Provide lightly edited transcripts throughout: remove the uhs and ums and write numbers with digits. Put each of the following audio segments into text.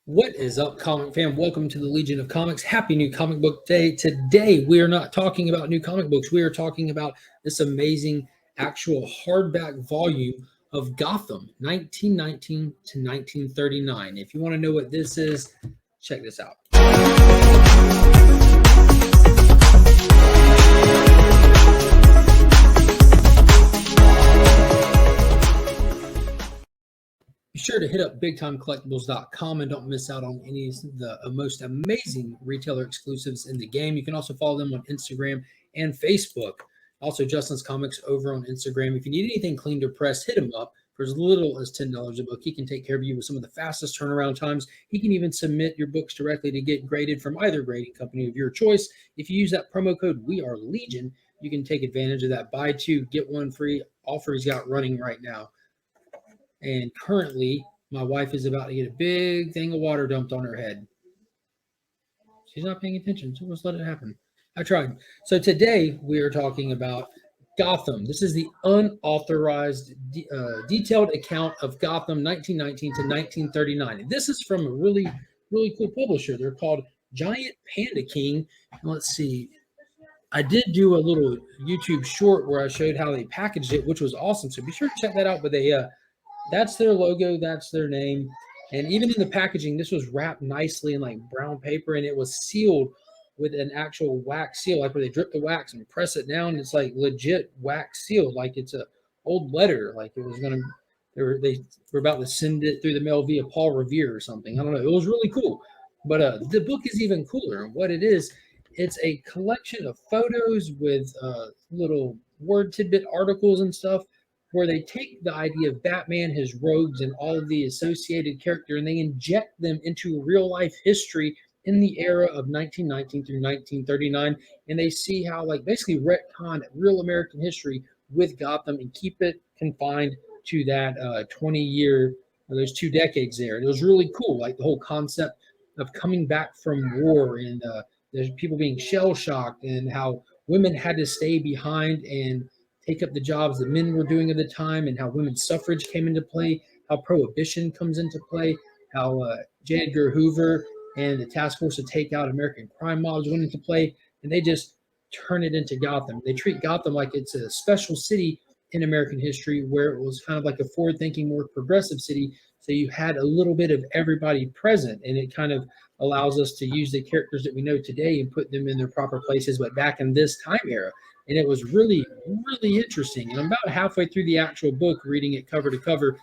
What is up, comic fam? Welcome to the Legion of Comics. Happy New Comic Book Day. Today, we are not talking about new comic books. We are talking about this amazing actual hardback volume of Gotham, 1919 to 1939. If you want to know what this is, check this out. Be sure to hit up bigtimecollectibles.com and don't miss out on any of the most amazing retailer exclusives in the game. You can also follow them on Instagram and Facebook. Also, Justin's Comics over on Instagram. If you need anything cleaned or pressed, hit him up. For as little as $10 a book, he can take care of you with some of the fastest turnaround times. He can even submit your books directly to get graded from either grading company of your choice. If you use that promo code WeAreLegion, you can take advantage of that buy two, get one free offer he's got running right now. And currently, my wife is about to get a big thing of water dumped on her head. She's not paying attention, so let's let it happen. I tried. So today we are talking about Gotham. This is the unauthorized detailed account of Gotham 1919 to 1939. And this is from a really cool publisher. They're called Giant Panda King. And let's see. I did do a little YouTube short where I showed how they packaged it, which was awesome. So be sure to check that out. But that's their logo, that's their name. And even in the packaging, this was wrapped nicely in like brown paper, and it was sealed with an actual wax seal, like where they drip the wax and press it down. It's like legit wax sealed, like it's a old letter, like it was gonna they were about to send it through the mail via Paul Revere or something. I don't know. It was really cool. But the book is even cooler. And what it is, it's a collection of photos with little word tidbit articles and stuff where they take the idea of Batman, his rogues, and all of the associated character, and they inject them into real life history in the era of 1919 through 1939, and they see how, like, basically retcon real American history with Gotham and keep it confined to that 20-year, those 2 decades there. And it was really cool, like the whole concept of coming back from war and there's people being shell shocked and how women had to stay behind and take up the jobs that men were doing at the time, and how women's suffrage came into play, how prohibition comes into play, how J. Edgar Hoover and the task force to take out American crime mobs went into play, and they just turn it into Gotham. They treat Gotham like it's a special city in American history, where it was kind of like a forward-thinking, more progressive city. So you had a little bit of everybody present, and it kind of allows us to use the characters that we know today and put them in their proper places, but back in this time era. And it was really interesting. And I'm about halfway through the actual book, reading it cover to cover.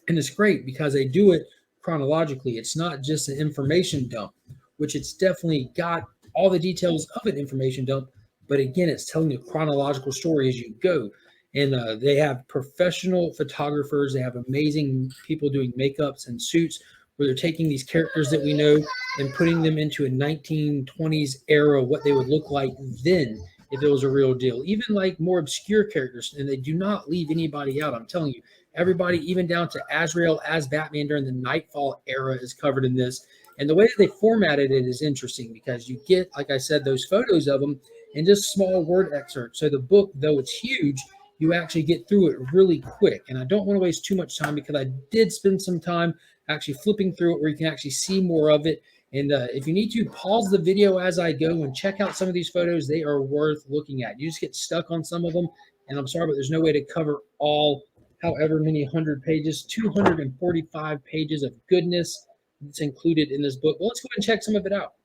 And it's great because they do it chronologically. It's not just an information dump, which it's definitely got all the details of an information dump. But again, it's telling a chronological story as you go. And they have professional photographers. They have amazing people doing makeups and suits where they're taking these characters that we know and putting them into a 1920s era, what they would look like then if it was a real deal. Even like more obscure characters, and they do not leave anybody out. I'm telling you, everybody, even down to Azrael as Batman during the Nightfall era, is covered in this. And the way that they formatted it is interesting because you get, like I said, those photos of them and just small word excerpts. So the book, though it's huge, you actually get through it really quick. And I don't want to waste too much time because I did spend some time actually flipping through it where you can actually see more of it. And if you need to, pause the video as I go and check out some of these photos. They are worth looking at. You just get stuck on some of them. And I'm sorry, but there's no way to cover all however many 100 pages, 245 pages of goodness that's included in this book. Well, let's go ahead and check some of it out.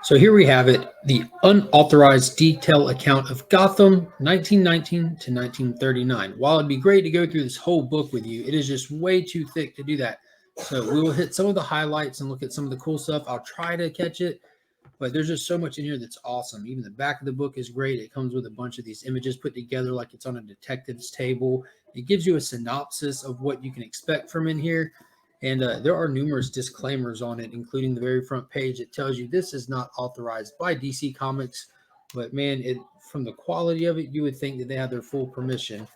So here we have it, the unauthorized detailed account of Gotham, 1919 to 1939. While it'd be great to go through this whole book with you, it is just way too thick to do that. So we will hit some of the highlights and look at some of the cool stuff. I'll try to catch it, but there's just so much in here that's awesome. Even the back of the book is great. It comes with a bunch of these images put together like it's on a detective's table. It gives you a synopsis of what you can expect from in here. And there are numerous disclaimers on it, including the very front page. It tells you this is not authorized by DC Comics. But, man, from the quality of it, you would think that they have their full permission.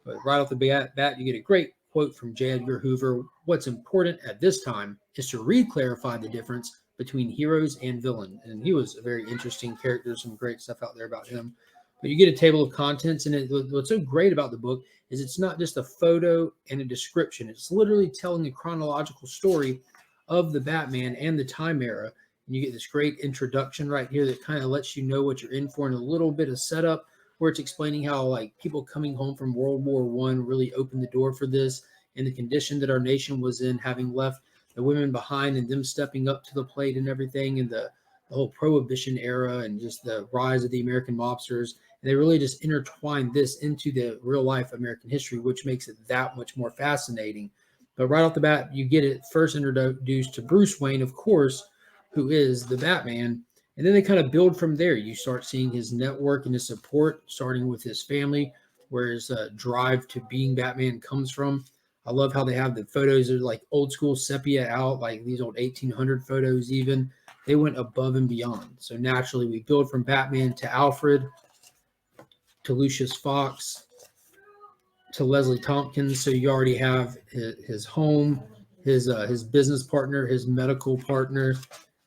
But right off the bat, you get a great quote from J. Edgar Hoover. What's important at this time is to re-clarify the difference between heroes and villains. And he was a very interesting character. Some great stuff out there about him. But you get a table of contents, and what's so great about the book is it's not just a photo and a description. It's literally telling a chronological story of the Batman and the time era. And you get this great introduction right here that kind of lets you know what you're in for, and a little bit of setup where it's explaining how like people coming home from World War One really opened the door for this, and the condition that our nation was in, having left the women behind and them stepping up to the plate and everything, and the whole prohibition era and just the rise of the American mobsters. And they really just intertwine this into the real life American history, which makes it that much more fascinating. But right off the bat, you get it first introduced to Bruce Wayne, of course, who is the Batman. And then they kind of build from there. You start seeing his network and his support, starting with his family, where his drive to being Batman comes from. I love how they have the photos of like old school sepia out, like these old 1800 photos, even. They went above and beyond. So naturally, we build from Batman to Alfred, to Lucius Fox, to Leslie Tompkins. So you already have his home, his business partner, his medical partner,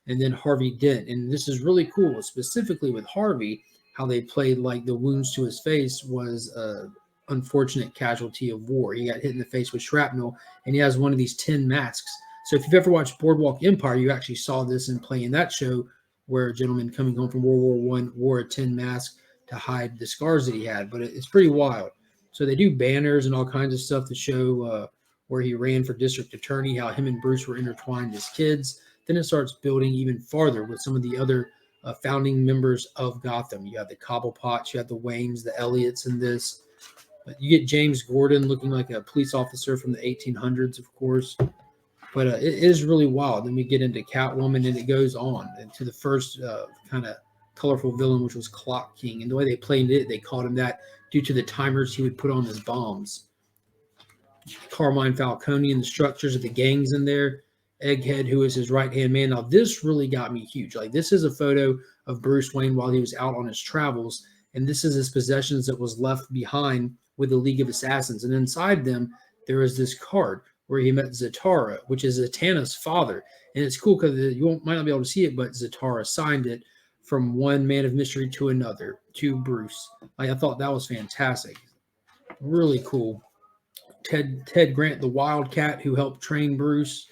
and then Harvey Dent. And this is really cool, specifically with Harvey, how they played like the wounds to his face was a unfortunate casualty of war. He got hit in the face with shrapnel, and he has one of these tin masks. So if you've ever watched Boardwalk Empire, you actually saw this in play in that show, where a gentleman coming home from World War One wore a tin mask to hide the scars that he had. But it's pretty wild. So they do banners and all kinds of stuff to show where he ran for district attorney, how him and Bruce were intertwined as kids. Then it starts building even farther with some of the other founding members of Gotham. You have the Cobblepots, you have the Waynes, the Elliots in this. But you get James Gordon looking like a police officer from the 1800s, of course. But it is really wild. Then we get into Catwoman, and it goes on into the first kind of colorful villain, which was Clock King. And the way they played it, they called him that due to the timers he would put on his bombs. Carmine Falcone and the structures of the gangs in there. Egghead, who is his right-hand man. Now, this really got me huge. Like, this is a photo of Bruce Wayne while he was out on his travels, and this is his possessions that was left behind with the League of Assassins. And inside them, there is this card where he met Zatara, which is Zatanna's father. And it's cool because you might not be able to see it, but Zatara signed it from one man of mystery to another, to Bruce. Like, I thought that was fantastic. Really cool. Ted Grant, the Wildcat, who helped train Bruce.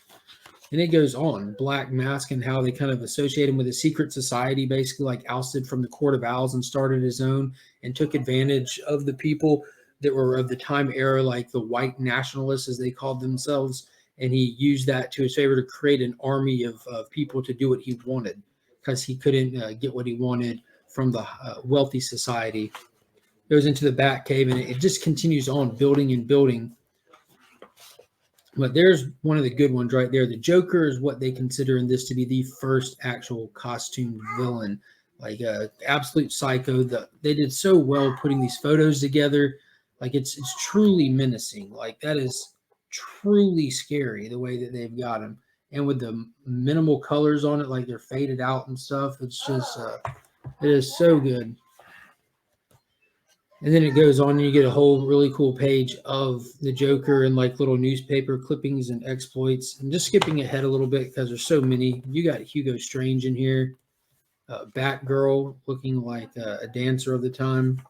And it goes on. Black Mask and how they kind of associate him with a secret society, basically like ousted from the Court of Owls and started his own and took advantage of the people that were of the time era, like the white nationalists, as they called themselves. And he used that to his favor to create an army of people to do what he wanted because he couldn't get what he wanted from the wealthy society. Goes into the Batcave, and it just continues on building and building. But there's one of the good ones right there. The Joker is what they consider in this to be the first actual costumed villain, like absolute psycho. They did so well putting these photos together. Like it's truly menacing. Like that is truly scary the way that they've got him. And with the minimal colors on it, like they're faded out and stuff. It's just, it is so good. And then it goes on and you get a whole really cool page of the Joker and like little newspaper clippings and exploits. And just skipping ahead a little bit because there's so many. You got Hugo Strange in here, Batgirl looking like a dancer of the time.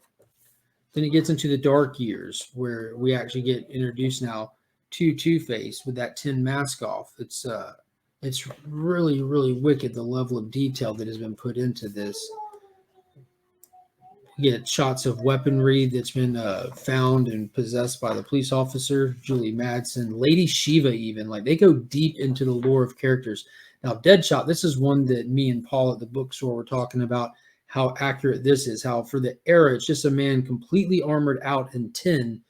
Then it gets into the dark years where we actually get introduced now to Two-Face with that tin mask off. It's really, really wicked, the level of detail that has been put into this. You get shots of weaponry that's been found and possessed by the police officer, Julie Madsen, Lady Shiva even. Like, they go deep into the lore of characters. Now, Deadshot, this is one that me and Paul at the bookstore were talking about, how accurate this is, how for the era, it's just a man completely armored out in tin,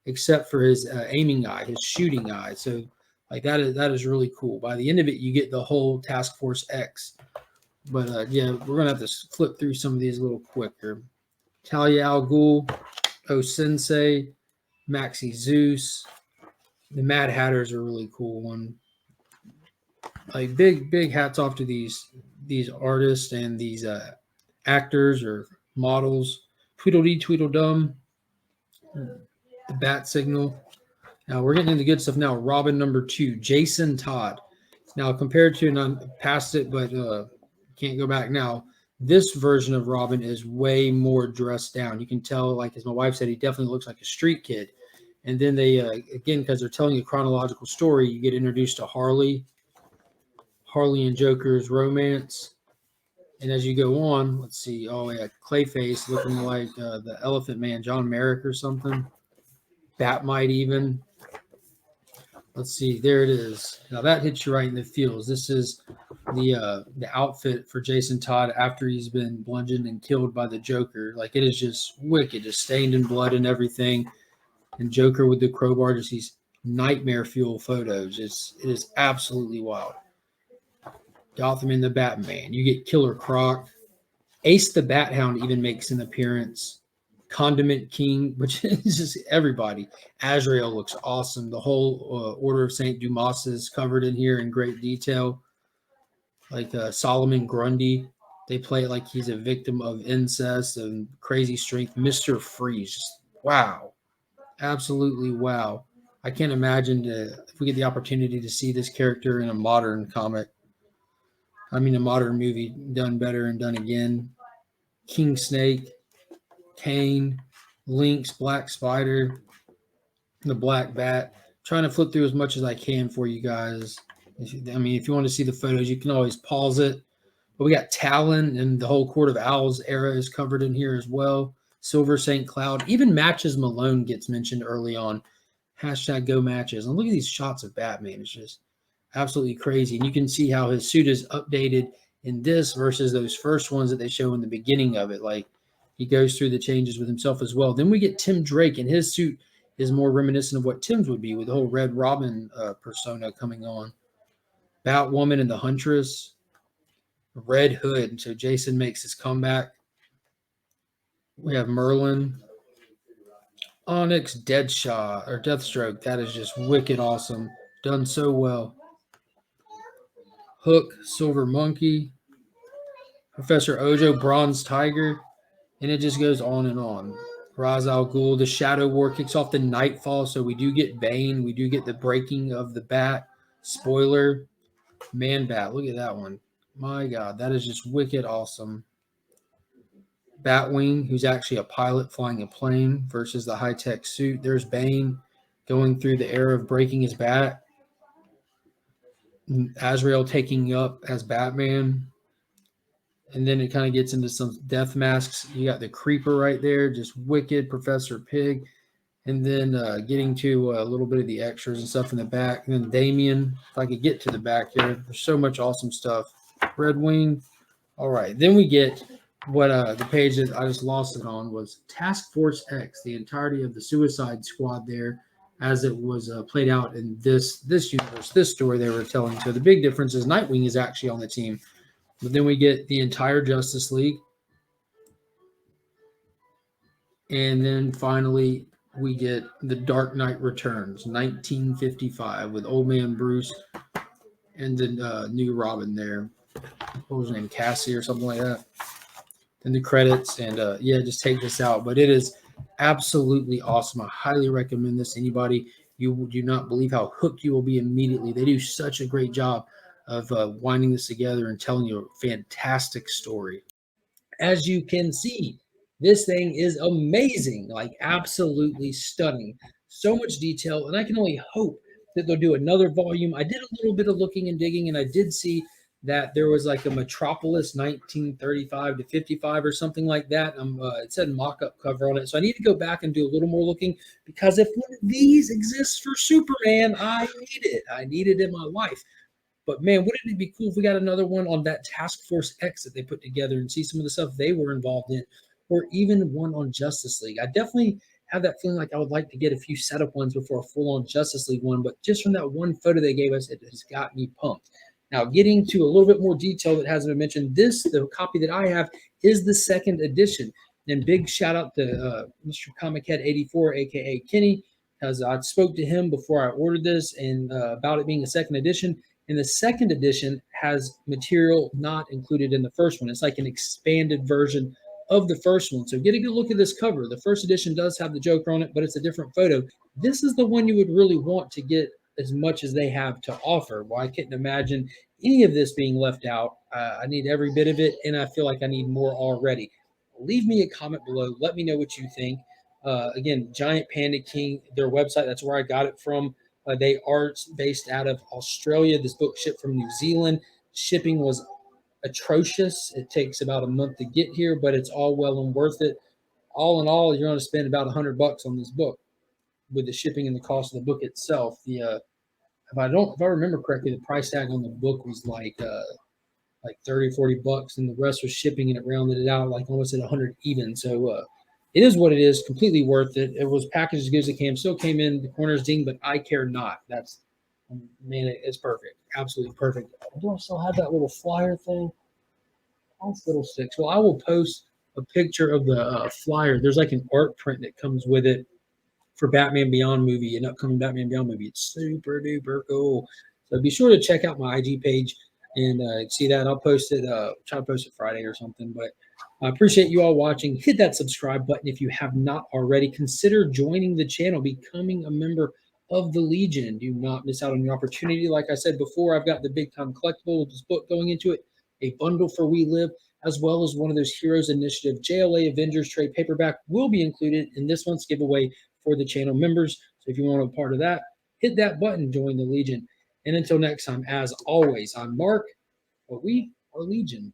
except for his aiming eye, his shooting eye. So, like, that is really cool. By the end of it, you get the whole Task Force X. But, yeah, we're going to have to flip through some of these a little quicker. Talia al Ghul, O Sensei, Maxie Zeus. The Mad Hatter's a really cool one. Like big hats off to these artists and these actors or models. Tweedledee Tweedledum, the Bat Signal. Now we're getting into good stuff now. Robin #2, Jason Todd. Now compared to, and I'm past it, but can't go back now. This version of Robin is way more dressed down. You can tell, like as my wife said, he definitely looks like a street kid. And then they, again, because they're telling a chronological story, you get introduced to Harley and Joker's romance. And as you go on, let's see, oh yeah, Clayface looking like the Elephant Man, John Merrick or something. Batmite even. Let's see, there it is. Now that hits you right in the feels. This is the outfit for Jason Todd after he's been bludgeoned and killed by the Joker. Like it is just wicked, just stained in blood and everything. And Joker with the crowbar, just these nightmare fuel photos. It is absolutely wild. Gotham and the Batman. You get Killer Croc. Ace the Bat Hound even makes an appearance. Condiment King, which is just everybody. Azrael looks awesome. The whole Order of St. Dumas is covered in here in great detail. Like Solomon Grundy, they play it like he's a victim of incest and crazy strength. Mr. Freeze, wow, absolutely wow. I can't imagine if we get the opportunity to see this character in a modern comic. I mean, a modern movie done better and done again. King Snake, Kane, Lynx, Black Spider, the Black Bat. Trying to flip through as much as I can for you guys. I mean, if you want to see the photos, you can always pause it. But we got Talon and the whole Court of Owls era is covered in here as well. Silver St. Cloud. Even Matches Malone gets mentioned early on. Hashtag go matches. And look at these shots of Batman. It's just absolutely crazy. And you can see how his suit is updated in this versus those first ones that they show in the beginning of it. Like he goes through the changes with himself as well. Then we get Tim Drake, and his suit is more reminiscent of what Tim's would be with the whole Red Robin persona coming on. Batwoman and the Huntress. Red Hood. So Jason makes his comeback. We have Merlin. Onyx, Deadshot, or Deathstroke. That is just wicked awesome. Done so well. Hook, Silver Monkey. Professor Ojo, Bronze Tiger. And it just goes on and on. Ra's al Ghul, the Shadow War kicks off the Nightfall. So we do get Bane. We do get the breaking of the bat. Spoiler, Man Bat. Look at that one. My God, that is just wicked awesome. Batwing, who's actually a pilot flying a plane versus the high-tech suit. There's Bane going through the era of breaking his bat. Azrael taking up as Batman. And then it kind of gets into some death masks. You got the Creeper right there, just wicked Professor Pig. And then getting to a little bit of the extras and stuff in the back. And then Damien, if I could get to the back here. There's so much awesome stuff. Red Wing. All right. Then we get what the page that I just lost it on was Task Force X, the entirety of the Suicide Squad there as it was played out in this universe, this story they were telling. So the big difference is Nightwing is actually on the team. But then we get the entire Justice League. And then finally we get The Dark Knight Returns, 1955, with Old Man Bruce and the new Robin there. What was her name? Cassie or something like that. In the credits, and just take this out. But it is absolutely awesome. I highly recommend this. Anybody, you do not believe how hooked you will be immediately. They do such a great job of winding this together and telling you a fantastic story. As you can see, this thing is amazing, like absolutely stunning. So much detail, and I can only hope that they'll do another volume. I did a little bit of looking and digging, and I did see that there was like a Metropolis 1935 to 55 or something like that. It said mock-up cover on it. So I need to go back and do a little more looking, because if one of these exists for Superman, I need it. I need it in my life. But man, wouldn't it be cool if we got another one on that Task Force X that they put together and see some of the stuff they were involved in, or even one on Justice League? I definitely have that feeling like I would like to get a few setup ones before a full-on Justice League one, but just from that one photo they gave us, it has got me pumped. Now, getting to a little bit more detail that hasn't been mentioned, the copy that I have is the second edition. And big shout out to Mr. Comic Head 84, aka Kenny, because I spoke to him before I ordered this and about it being a second edition. And the second edition has material not included in the first one. It's like an expanded version of the first one. So get a good look at this cover. The first edition does have the Joker on it, but it's a different photo. This is the one you would really want to get as much as they have to offer. Well, I couldn't imagine any of this being left out. I need every bit of it, and I feel like I need more already. Leave me a comment below. Let me know what you think. Again, Giant Panda King, their website, that's where I got it from. They are based out of Australia. This book shipped from New Zealand. Shipping was atrocious. It takes about a month to get here, but it's all well and worth it. All in all, you're going to spend about $100 on this book with the shipping and the cost of the book itself. If I remember correctly, the price tag on the book was like 30, $40, and the rest was shipping, and it rounded it out like almost at 100 even. So it is what it is. Completely worth it. It was packaged as good as it came. Still came in the corners ding, but I care not. That's man, it's perfect. Absolutely perfect. Do I still have that little flyer thing? Oh, fiddlesticks. Well, I will post a picture of the flyer. There's like an art print that comes with it for Batman Beyond movie, an upcoming Batman Beyond movie. It's super duper cool. So be sure to check out my IG page and see that. I'll post it, try to post it Friday or something. But I appreciate you all watching. Hit that subscribe button if you have not already. Consider joining the channel, becoming a member of the Legion. Do not miss out on the opportunity. Like I said before, I've got the big time collectible with this book going into it, a bundle for We Live, as well as one of those Heroes Initiative JLA Avengers trade paperback will be included in this month's giveaway for the channel members. So if you want to be part of that, hit that button, join the Legion. And until next time, as always, I'm Mark, but we are Legion.